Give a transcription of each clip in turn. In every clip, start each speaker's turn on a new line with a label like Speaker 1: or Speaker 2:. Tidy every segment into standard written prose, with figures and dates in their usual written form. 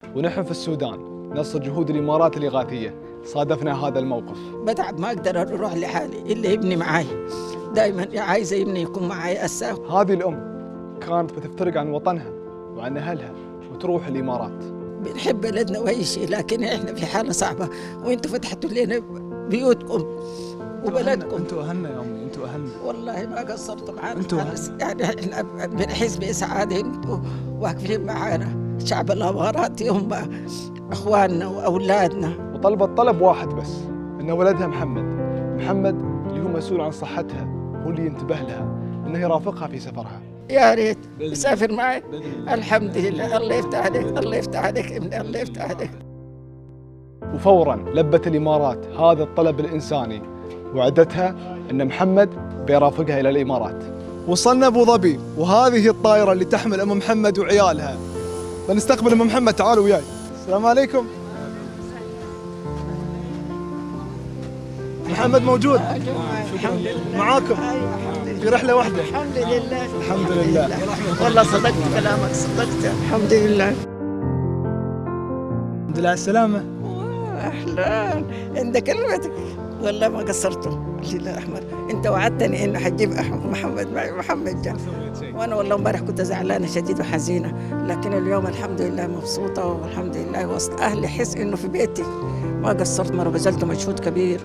Speaker 1: ونحن في السودان نصر جهود الإمارات الإغاثية صادفنا هذا الموقف.
Speaker 2: بتعب ما أقدر أروح لحالي إلا ابني معاي، دائما عايزة ابني يكون معاي أساه.
Speaker 1: هذه الأم كانت بتفترق عن وطنها وعن أهلها وتروح الإمارات.
Speaker 2: بنحب بلدنا وأي شيء، لكن إحنا في حالة صعبة وأنتوا فتحتوا لنا بيوتكم وبلدكم.
Speaker 1: أنتوا أهلنا يا أمي، أنتوا أهلنا
Speaker 2: والله ما قصرتوا معنا.
Speaker 1: أنتوا
Speaker 2: يعني إحنا بنحس بإسعاد أنتوا واقفين معانا. شعب الإماراتي هم أخواننا وأولادنا.
Speaker 1: وطلبت طلب واحد بس، إن ولدها محمد اللي هو مسؤول عن صحتها هو اللي ينتبه لها، إنه يرافقها في سفرها.
Speaker 2: يا ريت يسافر معي. الحمد لله، الله يفتح عليك، الله يفتح عليك ابني، الله يفتح عليك.
Speaker 1: وفورا لبت الإمارات هذا الطلب الإنساني وعدتها أن محمد بيرافقها إلى الإمارات.
Speaker 3: وصلنا أبو ظبي، وهذه الطائرة اللي تحمل أم محمد وعيالها. بنستقبل أم محمد، تعالوا وياي. السلام عليكم. محمد موجود؟
Speaker 2: الحمد لله.
Speaker 3: معاكم في رحلة واحدة.
Speaker 2: الحمد لله،
Speaker 3: الحمد لله.
Speaker 2: والله صدقت كلامك، صدقت. الحمد لله.
Speaker 3: الحمد لله على السلامة.
Speaker 2: أهلا، عند كلمتك والله ما قصرتوا. لله أحمد، أنت وعدتني إنه حتجيب محمد معي. محمد جاء، وأنا والله امبارح كنت زعلانة شديد وحزينة، لكن اليوم الحمد لله مبسوطة والحمد لله وسط أهلي. حس إنه في بيتي ما قصرت مرة، بذلت مجهود كبير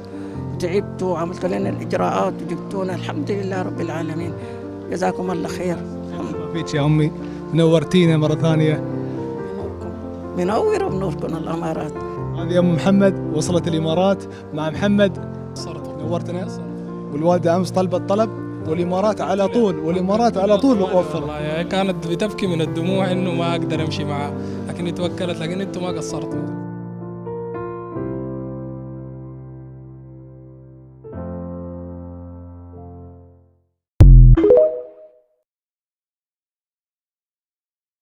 Speaker 2: وتعبتوا وعملتوا لنا الإجراءات وجبتونا. الحمد لله رب العالمين، جزاكم الله خير.
Speaker 3: فيك يا أمي، نورتينا مرة ثانية.
Speaker 2: منورة بنوركم الأمارات.
Speaker 3: هذه أم محمد وصلت الإمارات مع محمد. نورتنا. والوالدة أمس طلبت طلب والإمارات على طول، والإمارات على طول وفرت.
Speaker 4: والله كانت بتبكي من الدموع إنه ما أقدر أمشي معها، لكن توكلت، لكن أنتم ما قصرتوا.